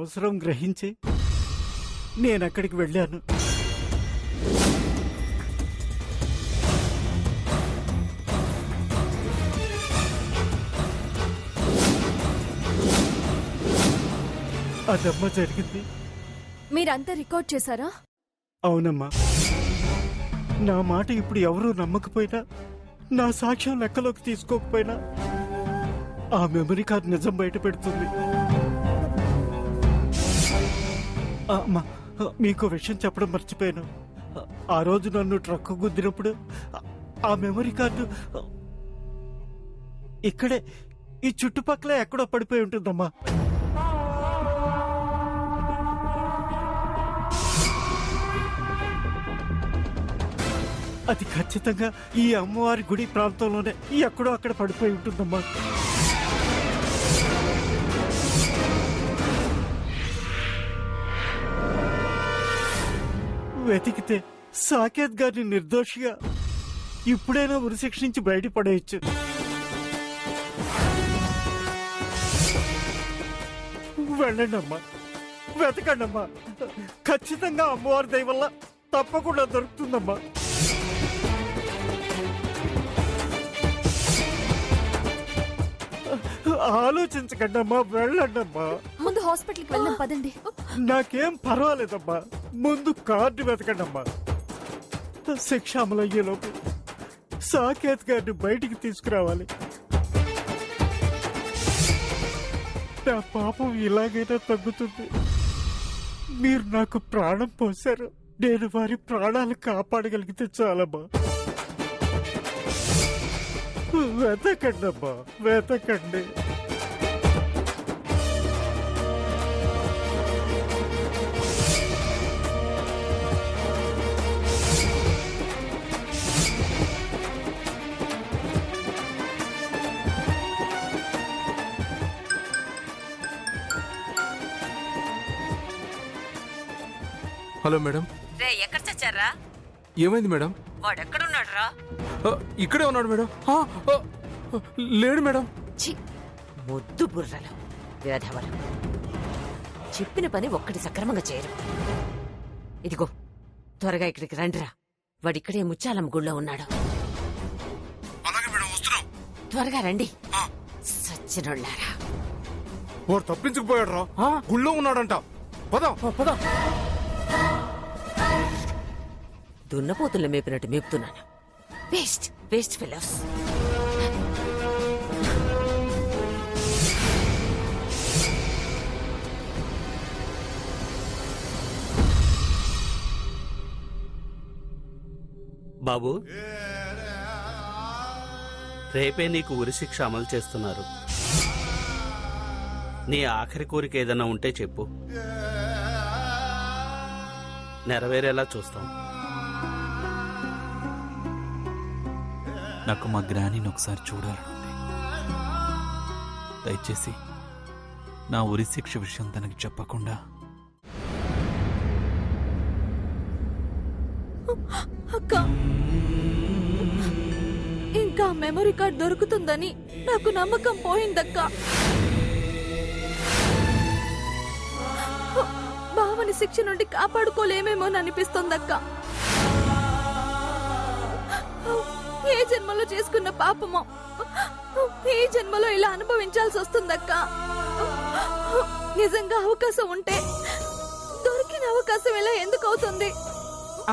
అవసరం గ్రహించి నేనక్కడికి వెళ్ళాను. అదమ్మా జరిగింది. మీరంతా రికార్డ్ చేశారా? అవునమ్మా. నా మాట ఇప్పుడు ఎవరూ నమ్మకపోయినా, నా సాక్ష్యం లెక్కలోకి తీసుకోకపోయినా ఆ మెమరీ కార్డ్ నిజం బయట పెడుతుంది. అమ్మా, మీకు విషయం చెప్పడం మర్చిపోయాను. ఆ రోజు నన్ను ట్రక్కు గుద్దినప్పుడు ఆ మెమరీ కార్డు ఇక్కడే ఈ చుట్టుపక్కల ఎక్కడో పడిపోయి ఉంటుందమ్మా. అది ఖచ్చితంగా ఈ అమ్మవారి గుడి ప్రాంతంలోనే ఎక్కడో అక్కడ పడిపోయి ఉంటుందమ్మా. వెతికితే సాకేత్ గారిని నిర్దోషిగా ఇప్పుడైనా ఉరిశిక్ష నుంచి బయటపడేయచ్చు. వెళ్ళండి అమ్మా, వెతకండి అమ్మా. ఖచ్చితంగా అమ్మవారి దయ వల్ల తప్పకుండా దొరుకుతుందమ్మా. ఆలోచించకండి అమ్మా, వెళ్ళండి అమ్మా. ముందు హాస్పిటల్కి వెళ్దాం పదండి. నాకేం పర్వాలేదమ్మా, ముందు కార్డు వెతకండి అమ్మా. శిక్ష అమలయ్యేలోపు సాకేత్ గారిని బయటికి తీసుకురావాలి. నా పాపం ఇలాగైనా తగ్గుతుంది. మీరు నాకు ప్రాణం పోశారు, నేను వారి ప్రాణాలు కాపాడగలిగితే చాలమ్మా. వెతకండి అమ్మా, వెతకండి. Hello madam. రే ఎక్కడ చచ్చారా? ఏమైంది మేడం? వాడెక్కడున్నాడు రా? ఇక్కడే ఉన్నాడు మేడం. లేడు మేడం. మొద్దు బుర్రలు వేధవలు, చెప్పిన పని ఒక్కటి సక్రమంగా చేయరు. ఇదిగో త్వరగా ఇక్కడికి రండిరా, వాడిక్కడే ముచ్చాలమ్మ గుళ్ళో ఉన్నాడు. త్వరగా రండి సచ్చినోళ్ళారా. వాడు తప్పించుకుపోయాడు రా, గుళ్ళో ఉన్నాడంట. పద పద. దున్నపోతుల్లో మేపినట్టు మేపుతున్నాను. Waste waste fellows. బాబు, రేపే నీకు ఉరిశిక్ష అమలు చేస్తున్నారు. నీ ఆఖరి కోరిక ఏదైనా ఉంటే చెప్పు, నెరవేరేలా చూస్తాం. నాకు మా గ్రానీని ఒకసారి చూడాలనుంది. దయచేసి నా ఉరిశిక్ష విషయం తనకి చెప్పకుండా. అక్క, ఇంకా మెమరీ కార్డ్ దొరుకుతుందని నాకు నమ్మకం పోయిందక్క. బావని శిక్ష నుండి కాపాడుకోలేమేమోననిపిస్తోందక్క. ఏ జన్మలో చేసుకున్న పాపమో ఈ జన్మలో ఇలా అనుభవించాల్సి వస్తుందక్క. నిజంగా అవకాశం ఉంటే దొరికిన అవకాశం ఇలా ఎందుకు అవుతుంది?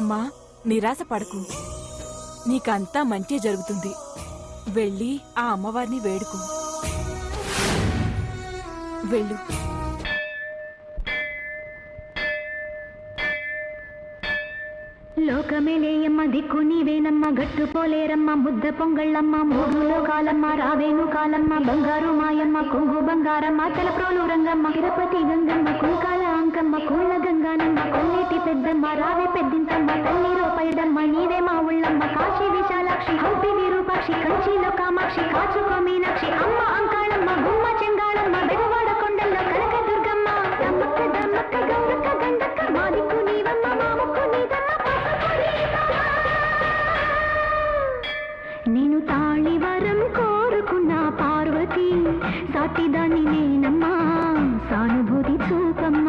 అమ్మా, నిరాశ పడకు, నీకంతా మంచి జరుగుతుంది. వెళ్ళి ఆ అమ్మవారిని వేడుకో. వెళ్ళు. లోకమేలేయమ్మ దిక్కు నీవేనమ్మ, గట్టు పోలేరమ్మ, ముద్ద పొంగళ్ళమ్మ, మూడు లోకాలమ్మ, రావేను కాలమ్మ, బంగారు మాయమ్మ, కొంగు బంగారమ్మ, తలప్రోలు రంగమ్మ, తిరుపతి గంగమ్మ, కుంకాల అంకమ్మ, కూళ్ళ గంగానమ్మ, కొల్లేటి పెద్దమ్మ, రావే పెద్దింతమ్మ, తల్లి రూపయుడమ్మ, నీవే మా ఉళ్ళమ్మ, కాశీ విశాలాక్షి, హంపి విరూపాక్షి, కంచిలో కామాక్షి, కాచుకో మీనాక్షి, అమ్మ అంకాళమ్మ, గుమ్మ చెంగాళమ్మ, బెజవాడ కొండల్లో కనక దుర్గమ్మ, దమ్మక్క దమ్మక్క గంగక్క గండక్క, మాదిక్కు నీవమ్మ, మాముక్కు నీదమ్మ. నేను తాళివరం కోరుకున్న పార్వతి, సాటిదాన్ని నేనమ్మా, సానుభూతి చూపమ్మ.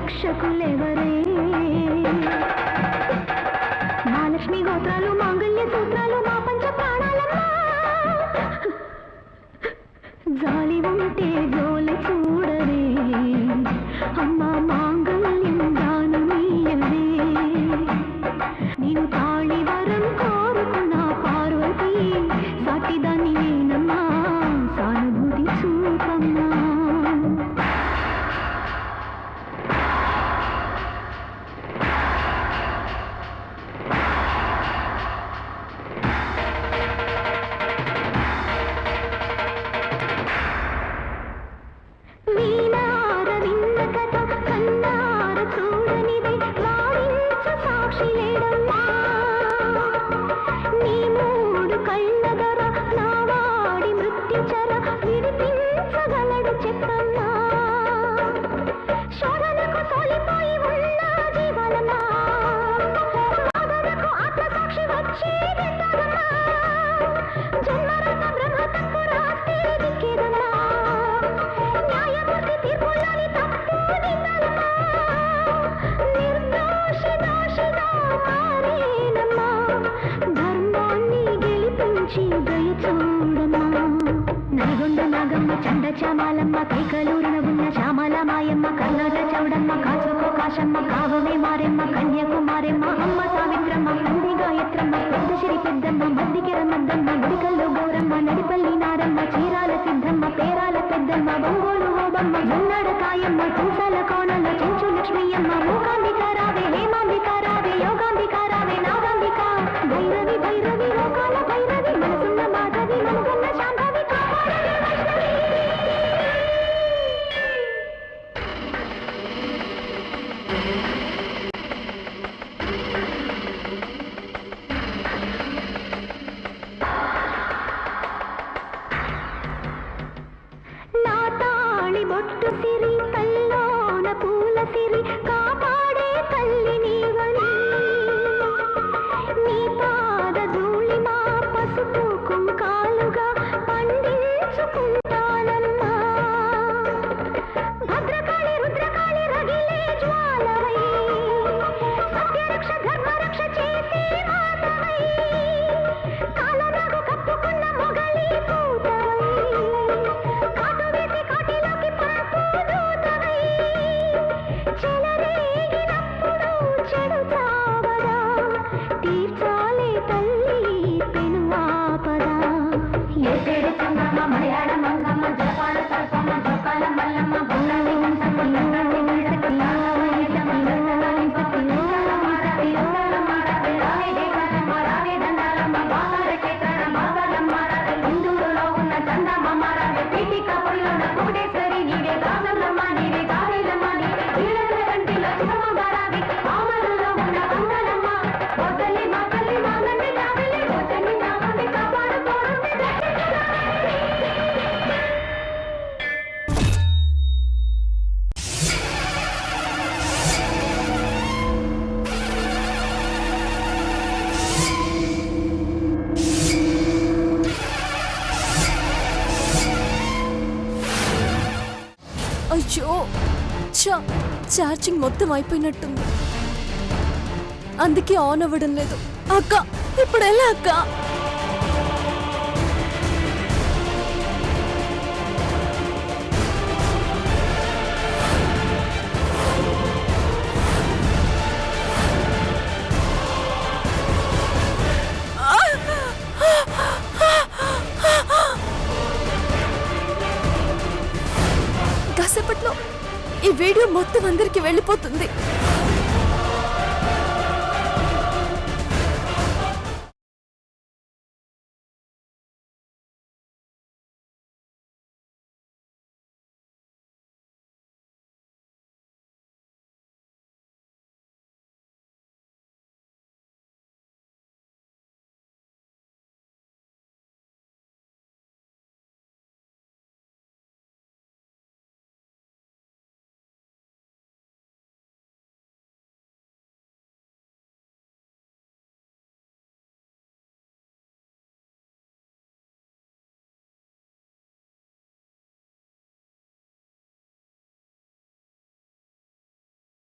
రక్షకులెవరే మహాలక్ష్మి గోత్రాలు మాంగళ్య సూత్రాలు మా పంచ ప్రాణాలమ్మా జాలి ఉంటే జోలి చూడరే అమ్మ మాంగళ్యం దానమీయవే నేను తాళి వరం కోరుకున్న పార్వతి సాటిదాన్ని నేనమ్మా సానుభూతి చూపమ్మా వీణార విన్న కథ కన్నార చూడనిదే వారించు సాక్షి లేడమ్మా నీ మూడు కళ్ళ ధర నా వాడి మృత్యుచర విడిపించగలడు చెప్పమ్మా శోధనకు సోలిపోయి ఉన్న జీవనమ్మా సాధనకు ఆత్మసాక్షి వచ్చేదెంతదమ్మా జన్మరత బ్రహ్మ తప్పు రాస్తే దిక్కేదమ్మా న్యాయమూర్తి తీర్పులోని తప్పు నిందలమ్మా నిర్దోషి దోషిగా మారేనమ్మా ధర్మాన్ని గెలిపించి దయ చూడమ్మా నల్గొండ నాగమ్మ చండ చామాలమ్మ కైకలూరిన ఉన్న శ్యామల మాయమ్మ కర్ణాట చౌడమ్మ కాచుకో కాశమ్మ కావమే మారెమ్మ కన్యాకుమారెమ్మ అమ్మ సావిత్రమ్మ పంది గాయత్రమ్మ పెద్దశ్రీ పెద్దమ్మ మద్దికెర మద్దమ్మ గుడికల్లో గౌరమ్మ నడిపల్లి నారమ్మ చీరాల సిద్ధమ్మ పేరాల పెద్దమ్మ బొంగోలు ఓబమ్మ జొన్నడ కాయమ్మ తుంసాల కోనల చెంచు లక్ష్మీయమ్మ మూకాంబిక రావే హేమాంబిక రావే యోగాంబిక రావే నాగాంబిక భైరవి భైరవి లోకాల భైరవి మనసున్న మాధవి మనసున్న శాంభవి కాపాడవే వైష్ణవి నా తాళి బొట్టు సిరి కల్లోన పూల సిరి కాపాడే తల్లి నీవని నీ పాద ధూళి మా పసుపు కుంకాలుగా పండించుకుంటానమ్మా భద్రకాళి రుద్రకాళి రగిలే జ్వాలవై సత్యరక్ష ధర్మరక్ష చేసే మాతవై కాలనాగు కప్పుకున్న మొగలి పూతవై కాటు వేసి కాటిలోకి పంపు దూతవై చెలరేగినప్పుడు చెడు చావదా తీర్చాలే తల్లి పెను ఆపదా ఎత్తేడు చంగమ్మ మలయాళ మంగమ్మ జపాడ సర్పమ్మ జోకాల మల్లమ్మ బొండాలి గంసమ్మ గంగాలి గంసకి లావయ్యమ్మ సతి మారతి మారతి రావే దేవరమ్మ రావే దండాలమ్మ బాలార క్షేత్రణ బాసాలమ్మ రావే ఇందూరులో ఉన్న చందమ్మ మారావే పీఠిక పొడిలోన కోటేశ్వరి నీవే గాజల్లమ్మ నీవే గారేలమ్మ నీవే వీళ్ళ కంటిలో చిన్నమ్మ రావే ఆమరులో ఉన్న బంగారమ్మ వద్దలి మా తల్లి మా గండి రావెలే వద్దలి నా మంది కాపాడుకోరుంది అయ్యో ఛార్జింగ్ మొత్తం అయిపోయినట్టుంది అందుకే ఆన్ అవ్వడం లేదు అక్క ఇప్పుడు ఎలా అక్క కాసేపట్లో ఈ వీడియో మొత్తం అందరికి వెళ్ళిపోతుంది